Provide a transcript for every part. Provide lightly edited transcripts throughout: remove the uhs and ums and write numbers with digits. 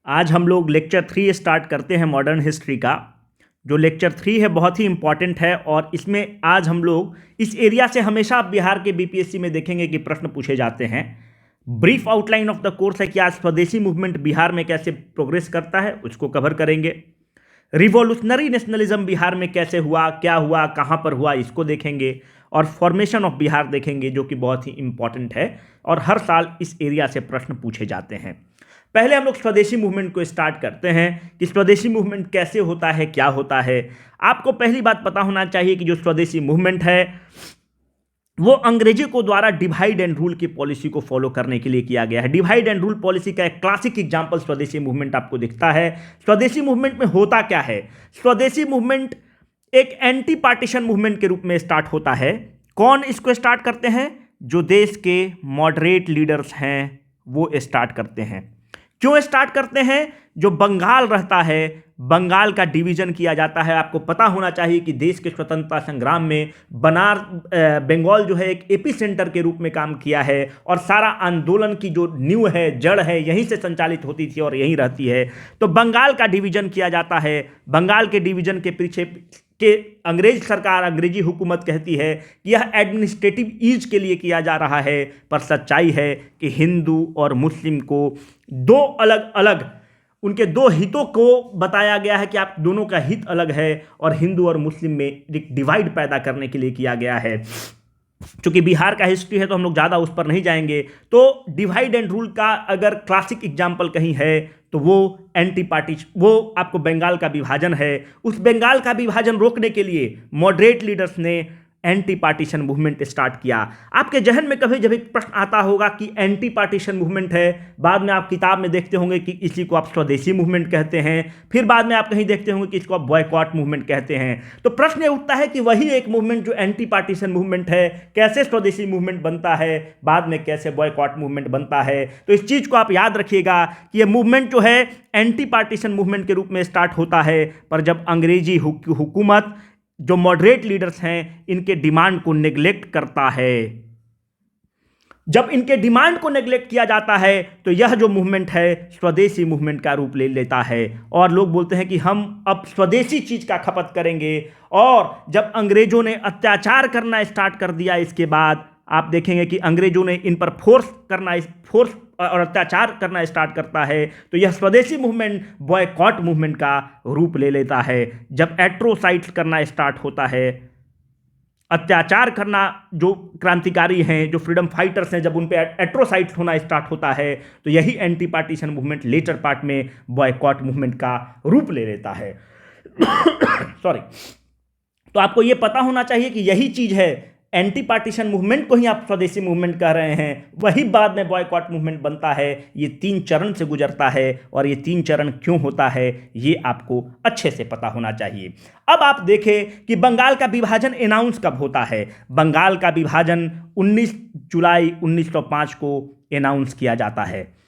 आज हम लोग लेक्चर 3 स्टार्ट करते हैं मॉडर्न हिस्ट्री का। जो लेक्चर 3 है बहुत ही इंपॉर्टेंट है और इसमें आज हम लोग इस एरिया से हमेशा आप बिहार के बीपीएससी में देखेंगे कि प्रश्न पूछे जाते हैं। Brief outline of the course है कि आज स्वदेशी मूवमेंट बिहार में कैसे प्रोग्रेस करता है उसको कवर करेंगे। रिवॉल्यूशनरी नेशनलिज्म बिहार में कैसे हुआ, क्या हुआ, कहाँ पर हुआ, इसको देखेंगे। और फॉर्मेशन ऑफ बिहार देखेंगे जो कि बहुत ही इंपॉर्टेंट है और हर साल इस एरिया से प्रश्न पूछे जाते हैं। पहले हम लोग स्वदेशी मूवमेंट को स्टार्ट करते हैं कि स्वदेशी मूवमेंट कैसे होता है, क्या होता है। आपको पहली बात पता होना चाहिए कि जो स्वदेशी मूवमेंट है वो अंग्रेजों को द्वारा डिवाइड एंड रूल की पॉलिसी को फॉलो करने के लिए किया गया है। डिवाइड एंड रूल पॉलिसी का एक क्लासिक एग्जांपल स्वदेशी मूवमेंट आपको दिखता है। स्वदेशी मूवमेंट में होता क्या है? स्वदेशी मूवमेंट एक एंटी पार्टीशन मूवमेंट के रूप में स्टार्ट होता है। कौन इसको स्टार्ट करते हैं? जो देश के मॉडरेट लीडर्स हैं वो स्टार्ट करते हैं। क्यों स्टार्ट करते हैं? जो बंगाल रहता है, बंगाल का डिवीजन किया जाता है। आपको पता होना चाहिए कि देश के स्वतंत्रता संग्राम में बंगाल जो है एक एपी सेंटर के रूप में काम किया है और सारा आंदोलन की जो नींव है, जड़ है, यहीं से संचालित होती थी और यहीं रहती है। तो बंगाल का डिवीजन किया जाता है। बंगाल के डिवीजन के पीछे कि अंग्रेज सरकार, अंग्रेजी हुकूमत कहती है कि यह एडमिनिस्ट्रेटिव ईज के लिए किया जा रहा है, पर सच्चाई है कि हिंदू और मुस्लिम को दो अलग अलग उनके दो हितों को बताया गया है कि आप दोनों का हित अलग है और हिंदू और मुस्लिम में एक डिवाइड पैदा करने के लिए किया गया है। चूंकि बिहार का हिस्ट्री है तो हम लोग ज़्यादा उस पर नहीं जाएंगे। तो डिवाइड एंड रूल का अगर क्लासिक एग्जाम्पल कहीं है तो वो एंटी पार्टी, वो आपको बंगाल का विभाजन है। उस बंगाल का विभाजन रोकने के लिए मॉडरेट लीडर्स ने एंटी पार्टीशन मूवमेंट स्टार्ट किया। आपके जहन में कभी जब एक प्रश्न आता होगा कि एंटी पार्टीशन मूवमेंट है, बाद में आप किताब में देखते होंगे कि इसी को आप स्वदेशी मूवमेंट कहते हैं, फिर बाद में आप कहीं देखते होंगे कि इसको आप बॉयकॉट मूवमेंट कहते हैं। तो प्रश्न ये उठता है कि वही एक मूवमेंट जो एंटी पार्टीशन मूवमेंट है, कैसे स्वदेशी मूवमेंट बनता है, बाद में कैसे बॉयकॉट मूवमेंट बनता है। तो इस चीज़ को आप याद रखिएगा कि ये मूवमेंट जो है एंटी पार्टीशन मूवमेंट के रूप में स्टार्ट होता है, पर जब अंग्रेजी हुकूमत जो मॉडरेट लीडर्स हैं इनके डिमांड को नेग्लेक्ट करता है, जब इनके डिमांड को नेग्लेक्ट किया जाता है तो यह जो मूवमेंट है स्वदेशी मूवमेंट का रूप ले लेता है और लोग बोलते हैं कि हम अब स्वदेशी चीज का खपत करेंगे। और जब अंग्रेजों ने अत्याचार करना स्टार्ट कर दिया, इसके बाद आप देखेंगे कि अंग्रेजों ने इन पर फोर्स और अत्याचार करना स्टार्ट करता है, तो यह स्वदेशी मूवमेंट बॉयकॉट मूवमेंट का रूप ले लेता है। जब एट्रोसाइट्स करना स्टार्ट होता है, अत्याचार करना, जो क्रांतिकारी हैं, जो फ्रीडम फाइटर्स हैं, जब उन पे एट्रोसाइट्स होना स्टार्ट होता है तो यही anti partition movement later part में बॉयकॉट मूवमेंट का रूप ले लेता है। सॉरी। तो आपको यह पता होना चाहिए कि यही चीज है, एंटी पार्टीशन मूवमेंट को ही आप स्वदेशी मूवमेंट कह रहे हैं, वही बाद में बॉयकॉट मूवमेंट बनता है। ये 3 चरण से गुजरता है और ये 3 चरण क्यों होता है ये आपको अच्छे से पता होना चाहिए। अब आप देखें कि बंगाल का विभाजन अनाउंस कब होता है। बंगाल का विभाजन 19 जुलाई 1905 को अनाउंस किया जाता है,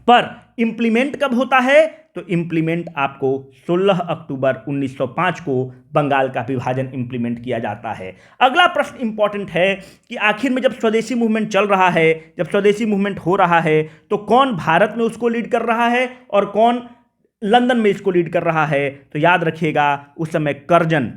पर इंप्लीमेंट कब होता है? तो इंप्लीमेंट आपको 16 अक्टूबर 1905 को बंगाल का विभाजन इंप्लीमेंट किया जाता है। अगला प्रश्न इंपॉर्टेंट है कि आखिर में जब स्वदेशी मूवमेंट चल रहा है, जब स्वदेशी मूवमेंट हो रहा है, तो कौन भारत में उसको लीड कर रहा है और कौन लंदन में इसको लीड कर रहा है? तो याद रखिएगा उस समय कर्जन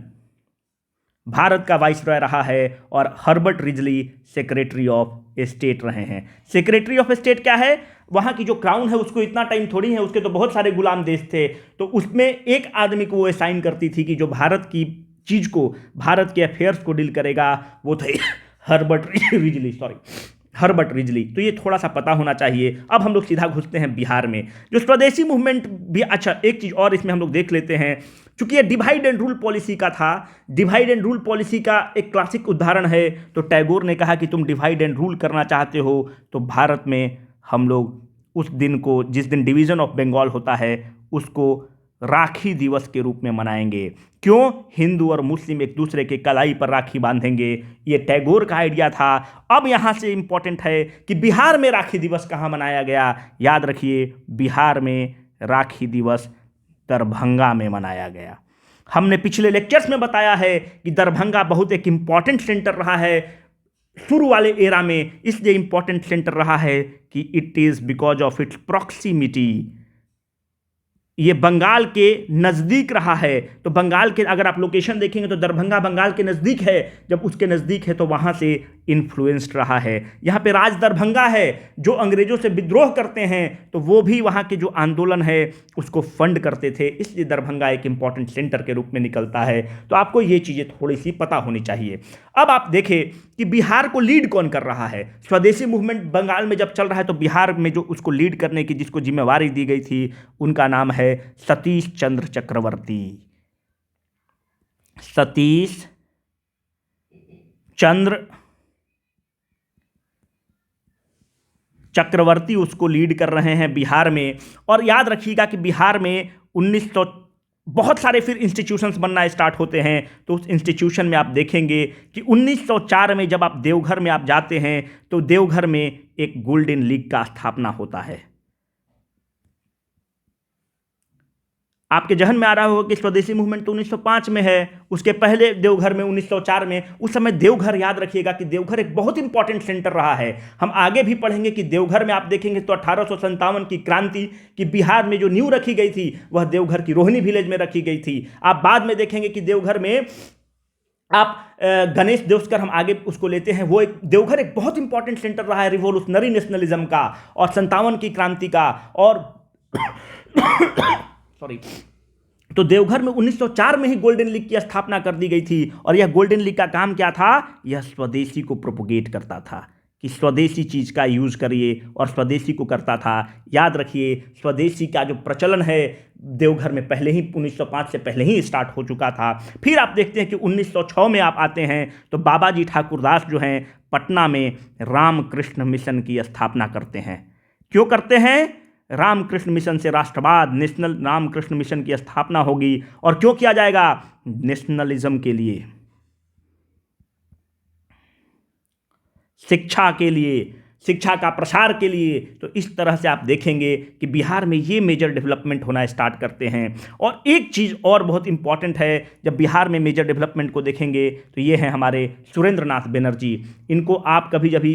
भारत का वाइसरॉय रहा है और Herbert Ridgely secretary of state रहे हैं। सेक्रेटरी ऑफ स्टेट क्या है? वहाँ की जो क्राउन है उसको इतना टाइम थोड़ी है, उसके तो बहुत सारे गुलाम देश थे, तो उसमें एक आदमी को वो असाइन करती थी कि जो भारत की चीज़ को, भारत के अफेयर्स को डील करेगा, वो थे हर्बर्ट रिजली। तो ये थोड़ा सा पता होना चाहिए। अब हम लोग सीधा घुसते हैं बिहार में। जो स्वदेशी मूवमेंट भी, अच्छा एक चीज़ और इसमें हम लोग देख लेते हैं, चूंकि ये डिवाइड एंड रूल पॉलिसी का था। डिवाइड एंड रूल पॉलिसी का एक क्लासिक उदाहरण है। तो टैगोर ने कहा कि तुम डिवाइड एंड रूल करना चाहते हो तो भारत में हम लोग उस दिन को, जिस दिन डिवीज़न ऑफ बंगाल होता है, उसको राखी दिवस के रूप में मनाएंगे। क्यों? हिंदू और मुस्लिम एक दूसरे के कलाई पर राखी बांधेंगे। ये टैगोर का आइडिया था। अब यहाँ से इंपॉर्टेंट है कि बिहार में राखी दिवस कहाँ मनाया गया। याद रखिए, बिहार में राखी दिवस दरभंगा में मनाया गया। हमने पिछले लेक्चर्स में बताया है कि दरभंगा बहुत एक इंपॉर्टेंट सेंटर रहा है शुरू वाले एरा में, इसलिए इंपॉर्टेंट सेंटर रहा है कि it is because of its proximity ये बंगाल के नज़दीक रहा है। तो बंगाल के अगर आप लोकेशन देखेंगे तो दरभंगा बंगाल के नज़दीक है, जब उसके नज़दीक है तो वहाँ से इन्फ्लुएंस्ड रहा है। यहाँ पे राज दरभंगा है, जो अंग्रेज़ों से विद्रोह करते हैं तो वो भी वहाँ के जो आंदोलन है उसको फंड करते थे, इसलिए दरभंगा एक इंपॉर्टेंट सेंटर के रूप में निकलता है। तो आपको ये चीज़ें थोड़ी सी पता होनी चाहिए। अब आप देखें कि बिहार को लीड कौन कर रहा है। स्वदेशी मूवमेंट बंगाल में जब चल रहा है तो बिहार में जो उसको लीड करने की जिसको जिम्मेवारी दी गई थी उनका नाम है सतीश चंद्र चक्रवर्ती। सतीश चंद्र चक्रवर्ती उसको लीड कर रहे हैं बिहार में। और याद रखिएगा कि बिहार में 1900 बहुत सारे फिर इंस्टीट्यूशंस बनना स्टार्ट होते हैं। तो उस इंस्टीट्यूशन में आप देखेंगे कि 1904 में जब आप देवघर में आप जाते हैं तो देवघर में एक गोल्डन लीग का स्थापना होता है। आपके जहन में आ रहा होगा कि स्वदेशी मूवमेंट तो 1905 में है, उसके पहले देवघर में 1904 में। उस समय देवघर, याद रखिएगा कि देवघर एक बहुत इंपॉर्टेंट सेंटर रहा है। हम आगे भी पढ़ेंगे कि देवघर में आप देखेंगे तो 1857 की क्रांति की बिहार में जो नींव रखी गई थी वह देवघर की रोहिणी विलेज में रखी गई थी। आप बाद में देखेंगे कि देवघर में आप गणेश देवस्कर, हम आगे उसको लेते हैं, वो एक देवघर एक बहुत इंपॉर्टेंट सेंटर रहा है रिवॉल्यूशनरी नेशनलिज्म का और 57 की क्रांति का। और सॉरी, तो देवघर में 1904 में ही गोल्डन लीग की स्थापना कर दी गई थी। और यह गोल्डन लीग का काम क्या था? यह स्वदेशी को प्रोपोगेट करता था कि स्वदेशी चीज का यूज करिए, और स्वदेशी को करता था। याद रखिए, स्वदेशी का जो प्रचलन है देवघर में पहले ही 1905 से पहले ही स्टार्ट हो चुका था। फिर आप देखते हैं कि 1906 में आप आते हैं तो बाबा जी ठाकुरदास जो हैं पटना में रामकृष्ण मिशन की स्थापना करते हैं। क्यों करते हैं? रामकृष्ण मिशन से राष्ट्रवाद, नेशनल रामकृष्ण मिशन की स्थापना होगी। और क्यों किया जाएगा? नेशनलिज्म के लिए, शिक्षा के लिए, शिक्षा का प्रसार के लिए। तो इस तरह से आप देखेंगे कि बिहार में ये मेजर डेवलपमेंट होना स्टार्ट करते हैं। और एक चीज़ और बहुत इंपॉर्टेंट है, जब बिहार में मेजर डेवलपमेंट को देखेंगे तो ये हैं हमारे सुरेंद्र नाथ बनर्जी। इनको आप कभी कभी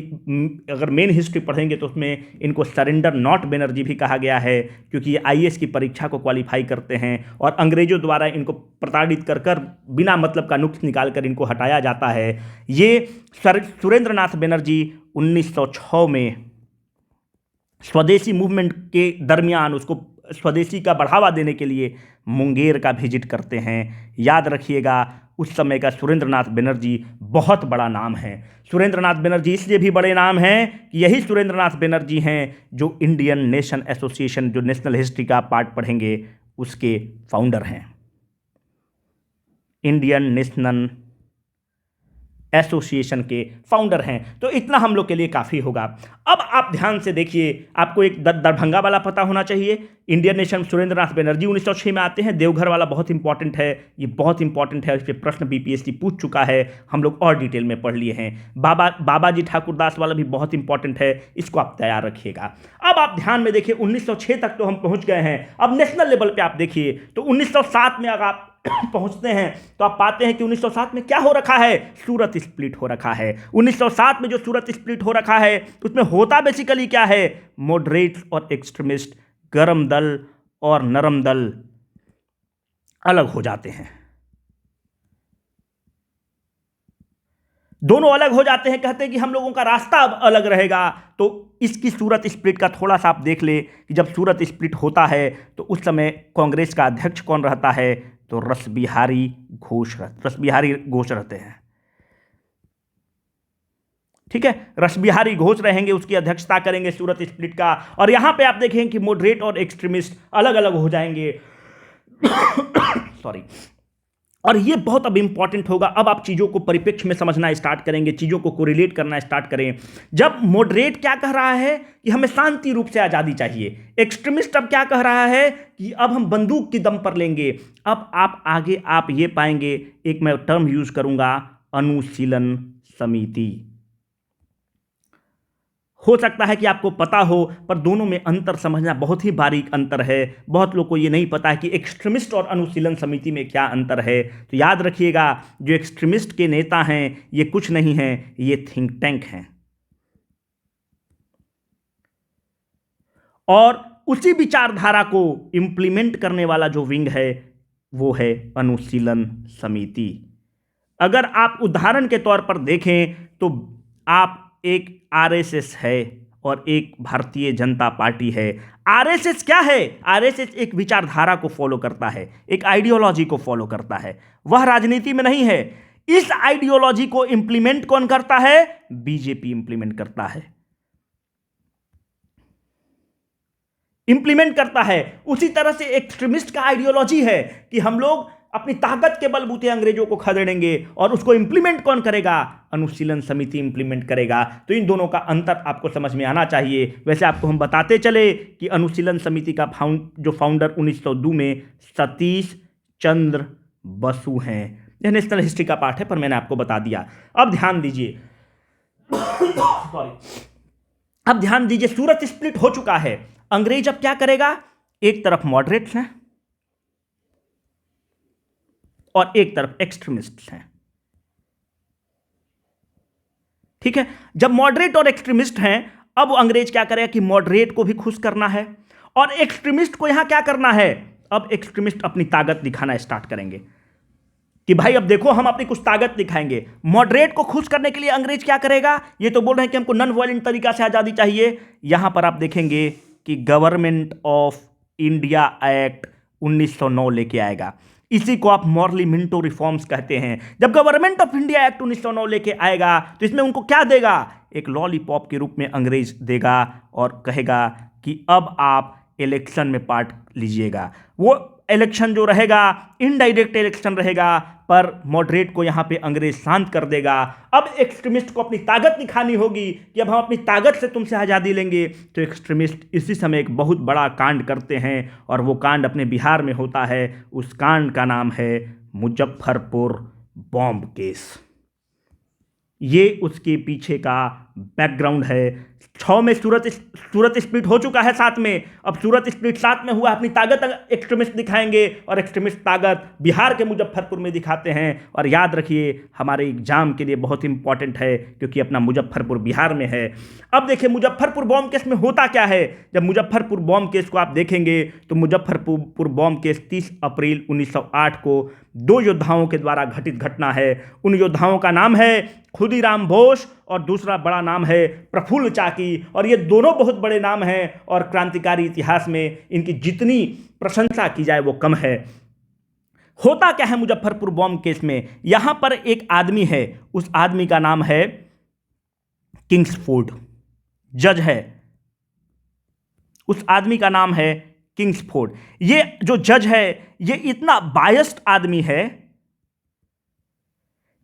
अगर मेन हिस्ट्री पढ़ेंगे तो उसमें इनको सरेंडर नॉट बनर्जी भी कहा गया है, क्योंकि ये IAS की परीक्षा को क्वालिफाई करते हैं और अंग्रेजों द्वारा इनको प्रताड़ित कर बिना मतलब का नुक्स निकाल कर इनको हटाया जाता है। ये सुरेंद्र नाथ बनर्जी 1906 में स्वदेशी मूवमेंट के दरमियान उसको स्वदेशी का बढ़ावा देने के लिए मुंगेर का विजिट करते हैं। याद रखिएगा, उस समय का सुरेंद्र नाथ बनर्जी बहुत बड़ा नाम है। सुरेंद्र नाथ बनर्जी इसलिए भी बड़े नाम हैं कि यही सुरेंद्र नाथ बनर्जी हैं जो इंडियन नेशन एसोसिएशन, जो नेशनल हिस्ट्री का पार्ट पढ़ेंगे, उसके फाउंडर हैं। इंडियन नेशनल एसोसिएशन के फाउंडर हैं। तो इतना हम लोग के लिए काफ़ी होगा। अब आप ध्यान से देखिए, आपको एक दरभंगा वाला पता होना चाहिए। इंडियन नेशन सुरेंद्र नाथ बनर्जी 1906 में आते हैं। देवघर वाला बहुत इंपॉर्टेंट है, ये बहुत इंपॉर्टेंट है, इस पर प्रश्न BPSC पूछ चुका है, हम लोग और डिटेल में पढ़ लिए हैं। बाबा जी ठाकुरदास वाला भी बहुत इंपॉर्टेंट है, इसको आप तैयार रखिएगा। अब आप ध्यान में देखिए, 1906 तक तो हम पहुँच गए हैं। अब नेशनल लेवल पर आप देखिए तो 1907 में अगर आप पहुंचते हैं तो आप पाते हैं कि 1907 में क्या हो रखा है? सूरत स्प्लिट हो रखा है। 1907 में जो सूरत स्प्लिट हो रखा है उसमें होता बेसिकली क्या है? मॉडरेट्स और एक्सट्रीमिस्ट, गरम दल और नरम दल अलग हो जाते हैं, दोनों अलग हो जाते हैं। कहते हैं कि हम लोगों का रास्ता अब अलग रहेगा। तो इसकी सूरत स्प्लिट का थोड़ा सा आप देख ले कि जब सूरत स्प्लिट होता है तो उस समय कांग्रेस का अध्यक्ष कौन रहता है? तो रसबिहारी घोष रहते हैं। ठीक है, रसबिहारी घोष रहेंगे, उसकी अध्यक्षता करेंगे सूरत स्प्लिट का। और यहां पे आप देखें कि मॉडरेट और एक्सट्रीमिस्ट अलग अलग हो जाएंगे। सॉरी। और ये बहुत अब इंपॉर्टेंट होगा। अब आप चीज़ों को परिप्रेक्ष्य में समझना स्टार्ट करेंगे, चीज़ों को कोरिलेट करना स्टार्ट करें। जब मॉडरेट क्या कह रहा है कि हमें शांति रूप से आज़ादी चाहिए, एक्सट्रीमिस्ट अब क्या कह रहा है कि अब हम बंदूक की दम पर लेंगे। अब आप आगे आप ये पाएंगे, एक मैं टर्म यूज करूंगा, अनुशीलन समिति। हो सकता है कि आपको पता हो, पर दोनों में अंतर समझना बहुत ही बारीक अंतर है। बहुत लोग को ये नहीं पता है कि एक्सट्रीमिस्ट और अनुशीलन समिति में क्या अंतर है। तो याद रखिएगा, जो एक्सट्रीमिस्ट के नेता हैं ये कुछ नहीं हैं, ये थिंक टैंक हैं। और उसी विचारधारा को इंप्लीमेंट करने वाला जो विंग है वो है अनुशीलन समिति। अगर आप उदाहरण के तौर पर देखें तो आप एक आरएसएस है और एक भारतीय जनता पार्टी है। आरएसएस क्या है? आरएसएस एक विचारधारा को फॉलो करता है, एक आइडियोलॉजी को फॉलो करता है, वह राजनीति में नहीं है। इस आइडियोलॉजी को इंप्लीमेंट कौन करता है? बीजेपी इंप्लीमेंट करता है, इंप्लीमेंट करता है। उसी तरह से एक्सट्रीमिस्ट का आइडियोलॉजी है कि हम लोग अपनी ताकत के बलबूते अंग्रेजों को खदेड़ेंगे, और उसको इंप्लीमेंट कौन करेगा? अनुशीलन समिति इंप्लीमेंट करेगा। तो इन दोनों का अंतर आपको समझ में आना चाहिए। वैसे आपको हम बताते चले कि अनुशीलन समिति का जो फाउंडर 1902 में सतीश चंद्र बसु हैं। यह नेशनल हिस्ट्री का पार्ट है, पर मैंने आपको बता दिया। अब ध्यान दीजिए अब ध्यान दीजिए, सूरत स्प्लिट हो चुका है। अंग्रेज अब क्या करेगा? एक तरफ मॉडरेट्स हैं और एक तरफ एक्सट्रीमिस्ट्स हैं। ठीक है, जब मॉडरेट और एक्सट्रीमिस्ट हैं, अब अंग्रेज क्या करेगा कि मॉडरेट को भी खुश करना है और एक्सट्रीमिस्ट को यहां क्या करना है? अब एक्सट्रीमिस्ट अपनी ताकत दिखाना स्टार्ट करेंगे कि भाई अब देखो हम अपनी कुछ ताकत दिखाएंगे। मॉडरेट को खुश करने के लिए अंग्रेज क्या करेगा? ये तो बोल रहे हैं कि हमको नॉन वायलेंट तरीका से आजादी चाहिए। यहां पर आप देखेंगे कि गवर्नमेंट ऑफ इंडिया एक्ट 1909 लेके आएगा। इसी को आप मॉर्ली मिंटो रिफॉर्म्स कहते हैं। जब गवर्नमेंट ऑफ इंडिया एक्ट 1909 लेके आएगा तो इसमें उनको क्या देगा? एक लॉलीपॉप के रूप में अंग्रेज देगा और कहेगा कि अब आप इलेक्शन में पार्ट लीजिएगा। वो इलेक्शन जो रहेगा इनडायरेक्ट इलेक्शन रहेगा, पर मॉडरेट को यहां पे अंग्रेज शांत कर देगा। अब एक्सट्रीमिस्ट को अपनी ताकत दिखानी होगी कि अब हम अपनी ताकत से तुमसे आज़ादी लेंगे। तो एक्सट्रीमिस्ट इसी समय एक बहुत बड़ा कांड करते हैं, और वो कांड अपने बिहार में होता है। उस कांड का नाम है मुजफ्फरपुर बॉम्ब केस। ये उसके पीछे का बैकग्राउंड है। 6 में सूरत स्प्लिट हो चुका है, 7 में अब सूरत स्प्लिट 7 में हुआ। अपनी ताकत एक्सट्रीमिस्ट दिखाएंगे और एक्सट्रीमिस्ट ताकत बिहार के मुजफ्फरपुर में दिखाते हैं। और याद रखिए, हमारे एग्जाम के लिए बहुत इंपॉर्टेंट है, क्योंकि अपना मुजफ्फरपुर बिहार में है। अब देखिए मुजफ्फरपुर बॉम्ब केस में होता क्या है। जब मुजफ्फरपुर बॉम्ब केस को आप देखेंगे तो मुजफ्फरपुर बॉम्ब केस 30 अप्रैल 1908 को 2 योद्धाओं के द्वारा घटित घटना है। उन योद्धाओं का नाम है खुदीराम बोस और दूसरा बड़ा नाम है प्रफुल्ल चाकी। और ये दोनों बहुत बड़े नाम हैं, और क्रांतिकारी इतिहास में इनकी जितनी प्रशंसा की जाए वो कम है। होता क्या है मुजफ्फरपुर बॉम्ब केस में? यहां पर एक आदमी है, उस आदमी का नाम है किंग्सफोर्ड, जज है। उस आदमी का नाम है किंग्सफोर्ड। ये जो जज है ये इतना बायस्ड आदमी है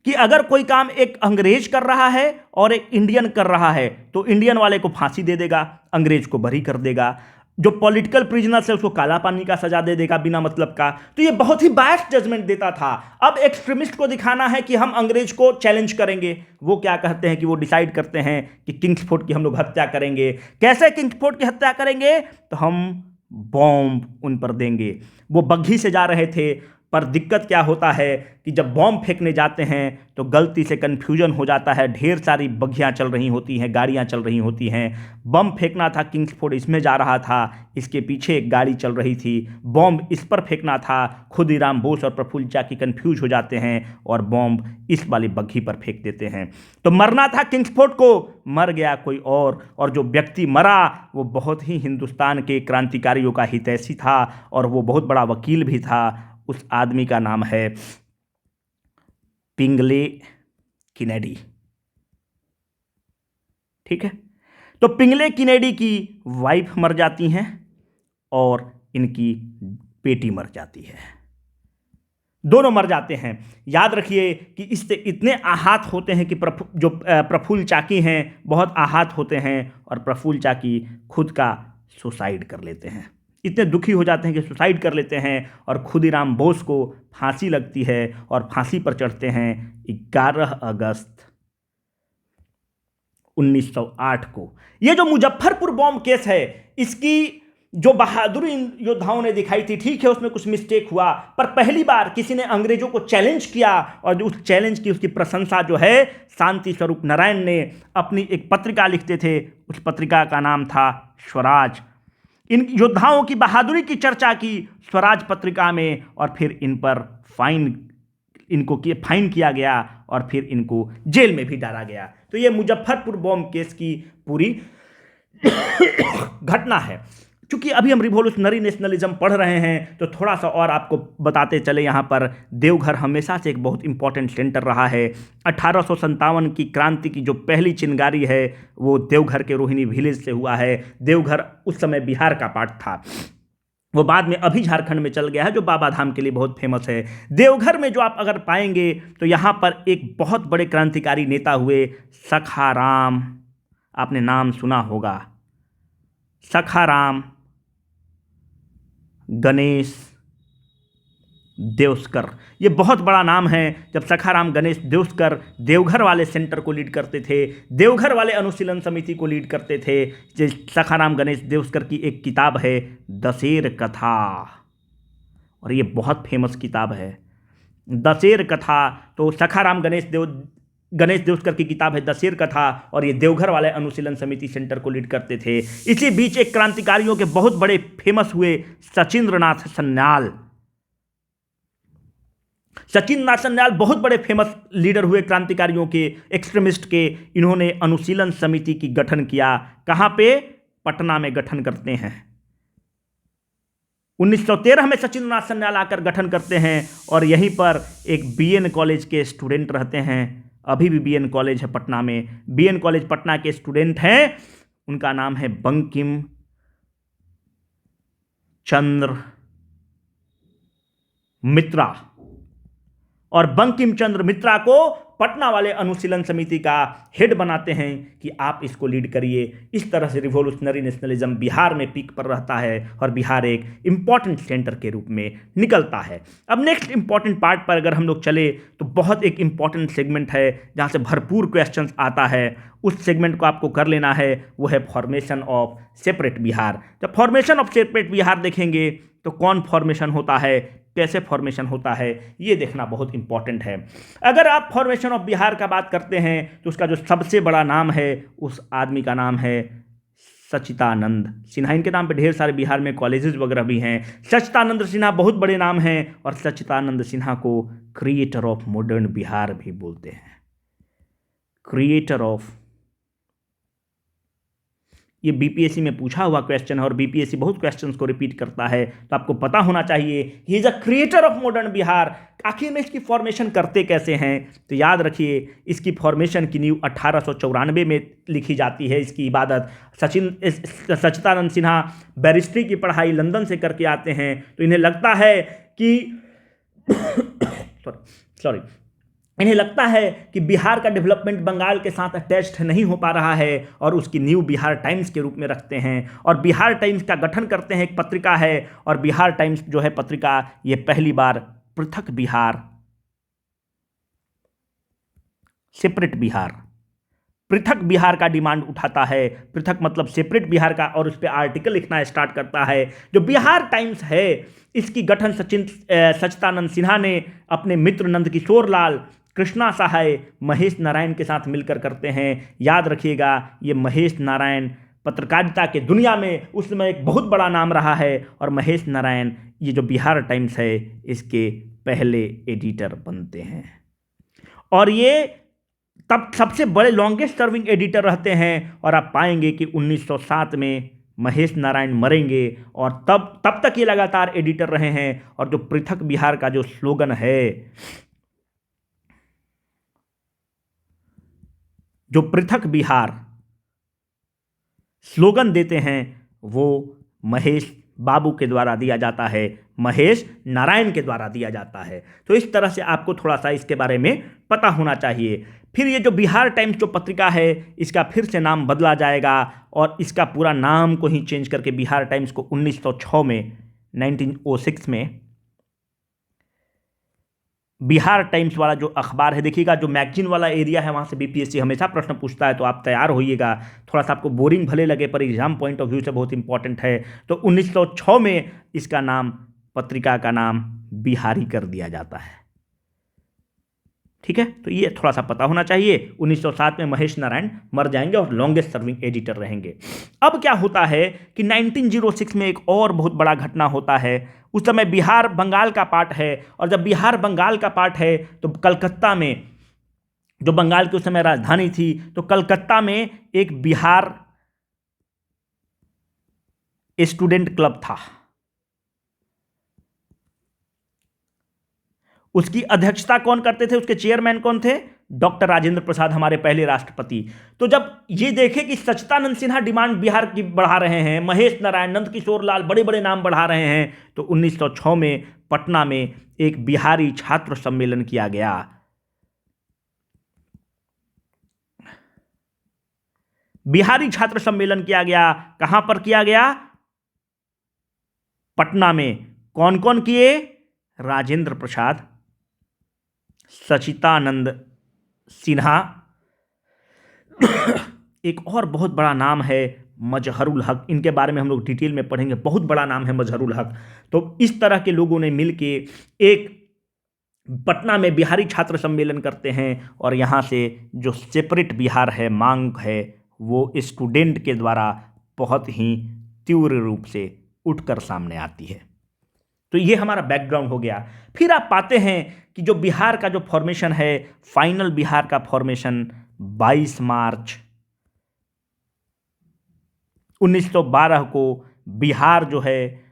कि अगर कोई काम एक अंग्रेज कर रहा है और एक इंडियन कर रहा है तो इंडियन वाले को फांसी दे देगा, अंग्रेज को बरी कर देगा। जो पॉलिटिकल प्रिजनर है उसको काला पानी का सजा दे देगा बिना मतलब का। तो ये बहुत ही बायस्ड जजमेंट देता था। अब एक्सट्रीमिस्ट को दिखाना है कि हम अंग्रेज को चैलेंज करेंगे। वो क्या कहते हैं कि वो डिसाइड करते हैं कि किंग्सफोर्ड की हम लोग हत्या करेंगे। कैसे किंग्सफोर्ड की हत्या करेंगे? तो हम बॉम्ब उन पर देंगे। वो बग्घी से जा रहे थे, पर दिक्कत क्या होता है कि जब बॉम्ब फेंकने जाते हैं तो गलती से कन्फ्यूजन हो जाता है। ढेर सारी बग्घियाँ चल रही होती हैं, गाड़ियाँ चल रही होती हैं। बम फेंकना था, किंग्सफोर्ड इसमें जा रहा था, इसके पीछे एक गाड़ी चल रही थी। बॉम्ब इस पर फेंकना था, खुदीराम बोस और प्रफुल्ल चाकी कन्फ्यूज हो जाते हैं और बॉम्ब इस वाली बग्घी पर फेंक देते हैं। तो मरना था किंग्सफोर्ड को, मर गया कोई और जो व्यक्ति मरा वो बहुत ही हिंदुस्तान के क्रांतिकारियों का हितैषी था और वो बहुत बड़ा वकील भी था। उस आदमी का नाम है पिंगले किनेडी। ठीक है, तो पिंगले किनेडी की वाइफ मर जाती हैं और इनकी बेटी मर जाती है। दोनों मर जाते हैं। याद रखिए कि इससे इतने आहत होते हैं कि प्रफुल्ल चाकी हैं बहुत आहत होते हैं और प्रफुल्ल चाकी खुद का सुसाइड कर लेते हैं। इतने दुखी हो जाते हैं कि सुसाइड कर लेते हैं और खुदीराम बोस को फांसी लगती है और फांसी पर चढ़ते हैं 11 अगस्त 1908 को। ये जो मुजफ्फरपुर बॉम्ब केस है, इसकी जो बहादुरी इन योद्धाओं ने दिखाई थी, ठीक है उसमें कुछ मिस्टेक हुआ, पर पहली बार किसी ने अंग्रेजों को चैलेंज किया और जो उस चैलेंज की उसकी प्रशंसा जो है शांति स्वरूप नारायण ने अपनी एक पत्रिका लिखते थे। उस पत्रिका का नाम था स्वराज। इन योद्धाओं की बहादुरी की चर्चा की स्वराज पत्रिका में, और फिर इन पर फाइन किया गया और फिर इनको जेल में भी डाला गया। तो ये मुजफ्फरपुर बॉम्ब केस की पूरी घटना है। चूंकि अभी हम रिवॉल्यूशनरी नेशनलिज्म पढ़ रहे हैं तो थोड़ा सा और आपको बताते चले। यहाँ पर देवघर हमेशा से एक बहुत इंपॉर्टेंट सेंटर रहा है। 1857 की क्रांति की जो पहली चिंगारी है वो देवघर के रोहिणी विलेज से हुआ है। देवघर उस समय बिहार का पार्ट था, वो बाद में अभी झारखंड में चल गया है, जो बाबा धाम के लिए बहुत फेमस है। देवघर में जो आप अगर पाएंगे तो यहाँ पर एक बहुत बड़े क्रांतिकारी नेता हुए सखाराम, आपने नाम सुना होगा, सखाराम गणेश देउस्कर। ये बहुत बड़ा नाम है। जब सखाराम गणेश देउस्कर देवघर वाले सेंटर को लीड करते थे, देवघर वाले अनुशीलन समिति को लीड करते थे, सखाराम गणेश देउस्कर की एक किताब है दशेर कथा, और ये बहुत फेमस किताब है दशेर कथा। तो सखाराम गणेश देउस्कर की किताब है दशेर कथा, और ये देवघर वाले अनुशीलन समिति सेंटर को लीड करते थे। इसी बीच एक क्रांतिकारियों के बहुत बड़े फेमस हुए सचिंद्रनाथ सन्याल। सचिंद्रनाथ सन्याल बहुत बड़े फेमस लीडर हुए क्रांतिकारियों के, एक्सट्रीमिस्ट के। इन्होंने अनुशीलन समिति की गठन किया। कहां पे? पटना में गठन करते हैं। 1913 में सचिंद्रनाथ सन्याल आकर गठन करते हैं, और यहीं पर एक बीएन कॉलेज के स्टूडेंट रहते हैं। अभी भी बीएन कॉलेज है पटना में। बीएन कॉलेज पटना के स्टूडेंट हैं, उनका नाम है बंकिम चंद्र मित्रा, और बंकिम चंद्र मित्रा को पटना वाले अनुशीलन समिति का हेड बनाते हैं कि आप इसको लीड करिए। इस तरह से रिवॉल्यूशनरी नेशनलिज्म बिहार में पीक पर रहता है और बिहार एक इंपॉर्टेंट सेंटर के रूप में निकलता है। अब नेक्स्ट इंपॉर्टेंट पार्ट पर अगर हम लोग चले तो बहुत एक इंपॉर्टेंट सेगमेंट है जहाँ से भरपूर क्वेश्चंस आता है। उस सेगमेंट को आपको कर लेना है, वो है फॉर्मेशन ऑफ सेपरेट बिहार। जब फॉर्मेशन ऑफ सेपरेट बिहार देखेंगे तो कौन फॉर्मेशन होता है, कैसे फॉर्मेशन होता है, ये देखना बहुत इंपॉर्टेंट है। अगर आप फॉर्मेशन ऑफ बिहार का बात करते हैं तो उसका जो सबसे बड़ा नाम है उस आदमी का नाम है सच्चिदानंद सिन्हा। इनके नाम पे ढेर सारे बिहार में कॉलेजेस वगैरह भी हैं। सच्चिदानंद सिन्हा बहुत बड़े नाम हैं, और सच्चिदानंद सिन्हा को क्रिएटर ऑफ मॉडर्न बिहार भी बोलते हैं। क्रिएटर ऑफ, ये बीपीएससी में पूछा हुआ क्वेश्चन है और बीपीएससी बहुत क्वेश्चंस को रिपीट करता है, तो आपको पता होना चाहिए he is a creator of modern Bihar. आखिर में इसकी फॉर्मेशन करते कैसे हैं, तो याद रखिए इसकी फॉर्मेशन की नींव 1894 में लिखी जाती है। इसकी इबादत सच्चिदानंद सिन्हा बैरिस्ट्री की पढ़ाई लंदन से करके आते हैं, तो इन्हें लगता है कि इन्हें लगता है कि बिहार का डेवलपमेंट बंगाल के साथ अटैच्ड नहीं हो पा रहा है, और उसकी न्यू बिहार टाइम्स के रूप में रखते हैं, और बिहार टाइम्स का गठन करते हैं। एक पत्रिका है, और बिहार टाइम्स जो है पत्रिका, ये पहली बार पृथक बिहार, सेपरेट बिहार, पृथक बिहार का डिमांड उठाता है। पृथक मतलब सेपरेट बिहार का, और उस पर आर्टिकल लिखना स्टार्ट करता है। जो बिहार टाइम्स है इसकी गठन सच्चिदानंद सिन्हा ने अपने मित्र नंद किशोर लाल, कृष्णा सहाय, महेश नारायण के साथ मिलकर करते हैं। याद रखिएगा ये महेश नारायण पत्रकारिता के दुनिया में उस समय एक बहुत बड़ा नाम रहा है, और महेश नारायण ये जो बिहार टाइम्स है इसके पहले एडिटर बनते हैं, और ये तब सबसे बड़े लॉन्गेस्ट सर्विंग एडिटर रहते हैं। और आप पाएंगे कि 1907 में महेश नारायण मरेंगे, और तब तक ये लगातार एडिटर रहे हैं। और जो पृथक बिहार का जो स्लोगन है, जो पृथक बिहार स्लोगन देते हैं, वो महेश बाबू के द्वारा दिया जाता है, महेश नारायण के द्वारा दिया जाता है। तो इस तरह से आपको थोड़ा सा इसके बारे में पता होना चाहिए। फिर ये जो बिहार टाइम्स जो पत्रिका है इसका फिर से नाम बदला जाएगा, और इसका पूरा नाम को ही चेंज करके बिहार टाइम्स को 1906 में 1906 में बिहार टाइम्स वाला जो अखबार है, देखिएगा जो मैगजीन वाला एरिया है वहाँ से बीपीएससी हमेशा प्रश्न पूछता है, तो आप तैयार होइएगा। थोड़ा सा आपको बोरिंग भले लगे पर एग्जाम पॉइंट ऑफ व्यू से बहुत इंपॉर्टेंट है। तो 1906 में इसका नाम, पत्रिका का नाम बिहारी कर दिया जाता है। ठीक है, तो ये थोड़ा सा पता होना चाहिए। 1907 में महेश नारायण मर जाएंगे और लॉन्गेस्ट सर्विंग एडिटर रहेंगे। अब क्या होता है कि 1906 में एक और बहुत बड़ा घटना होता है। उस समय बिहार बंगाल का पार्ट है, और जब बिहार बंगाल का पार्ट है तो कलकत्ता में, जो बंगाल की उस समय राजधानी थी, तो कलकत्ता में एक बिहार स्टूडेंट क्लब था। उसकी अध्यक्षता कौन करते थे, उसके चेयरमैन कौन थे? डॉक्टर राजेंद्र प्रसाद, हमारे पहले राष्ट्रपति। तो जब ये देखे कि सच्चिदानंद सिन्हा डिमांड बिहार की बढ़ा रहे हैं, महेश नारायण, नंद किशोर लाल बड़े बड़े नाम बढ़ा रहे हैं, तो 1906 में पटना में एक बिहारी छात्र सम्मेलन किया गया। बिहारी छात्र सम्मेलन किया गया। कहां पर किया गया? पटना में। कौन कौन किए? राजेंद्र प्रसाद, सच्चिदानंद सिन्हा, एक और बहुत बड़ा नाम है मजहरुल हक। इनके बारे में हम लोग डिटेल में पढ़ेंगे, बहुत बड़ा नाम है मजहरुल हक। तो इस तरह के लोगों ने मिलके एक पटना में बिहारी छात्र सम्मेलन करते हैं, और यहाँ से जो सेपरेट बिहार है, मांग है, वो स्टूडेंट के द्वारा बहुत ही तीव्र रूप से उठकर सामने आती है। तो ये हमारा बैकग्राउंड हो गया। फिर आप पाते हैं कि जो बिहार का जो फॉर्मेशन है, फाइनल बिहार का फॉर्मेशन 22 मार्च 1912 को बिहार जो है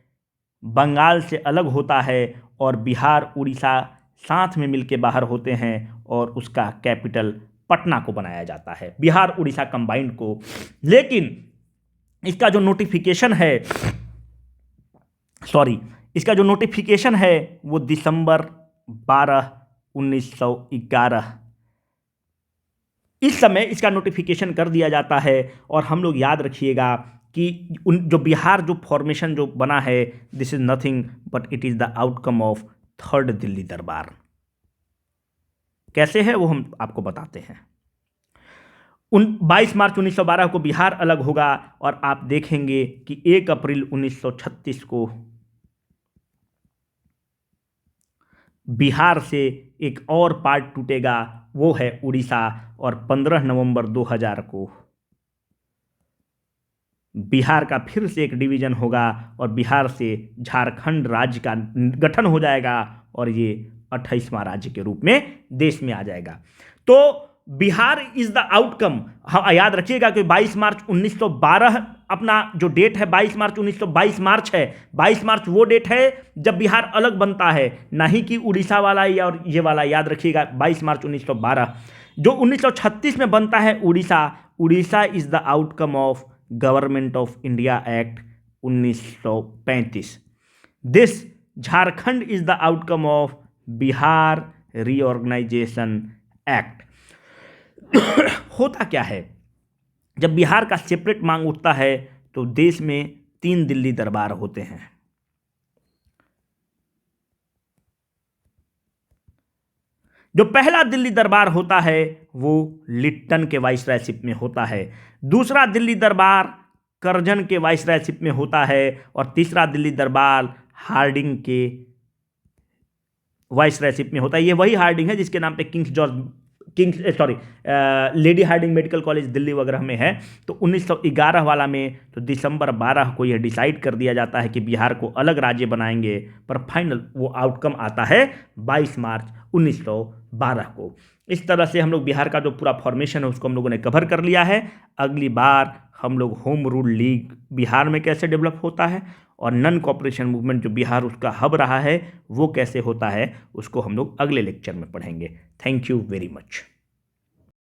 बंगाल से अलग होता है, और बिहार उड़ीसा साथ में मिलके बाहर होते हैं, और उसका कैपिटल पटना को बनाया जाता है, बिहार उड़ीसा कंबाइंड को। लेकिन इसका जो नोटिफिकेशन है, वो दिसंबर 12, 1911 इस समय इसका नोटिफिकेशन कर दिया जाता है। और हम लोग याद रखिएगा कि जो बिहार जो फॉर्मेशन जो बना है, this is nothing but it is the outcome of third Delhi दरबार। कैसे है वो हम आपको बताते हैं। 22 मार्च 1912 को बिहार अलग होगा, और आप देखेंगे कि 1 अप्रैल 1936 को बिहार से एक और पार्ट टूटेगा, वो है उड़ीसा। और 15 नवंबर 2000 को बिहार का फिर से एक डिवीजन होगा, और बिहार से झारखंड राज्य का गठन हो जाएगा, और ये 28वां राज्य के रूप में देश में आ जाएगा। तो बिहार इज द आउटकम। हाँ, याद रखिएगा कि 22 मार्च 1912 अपना जो डेट है, 22 मार्च 1922 मार्च है। 22 मार्च वो डेट है जब बिहार अलग बनता है, ना ही कि उड़ीसा वाला या और ये वाला। याद रखिएगा 22 मार्च 1912। जो 1936 में बनता है Orissa is the outcome of government of India act 1935। This Jharkhand is the outcome of Bihar reorganisation act. होता क्या है, जब बिहार का सेपरेट मांग उठता है तो देश में 3 दिल्ली दरबार होते हैं। जो पहला दिल्ली दरबार होता है वो लिट्टन के वाइसरायशिप में होता है, दूसरा दिल्ली दरबार करजन के वाइसरायशिप में होता है, और तीसरा दिल्ली दरबार हार्डिंग के वाइसरायशिप में होता है। ये वही हार्डिंग है जिसके नाम पे Lady Hardinge Medical College Delhi वगैरह में है। तो 1911 वाला में तो दिसंबर 12 को यह डिसाइड कर दिया जाता है कि बिहार को अलग राज्य बनाएंगे, पर फाइनल वो आउटकम आता है 22 मार्च 1912 को। इस तरह से हम लोग बिहार का जो पूरा फॉर्मेशन है उसको हम लोगों ने कवर कर लिया है। अगली बार हम लोग होम रूल लीग बिहार में कैसे डेवलप होता है, और नन कॉपरेशन मूवमेंट जो बिहार उसका हब रहा है वो कैसे होता है, उसको हम लोग अगले लेक्चर में पढ़ेंगे। Thank you very much.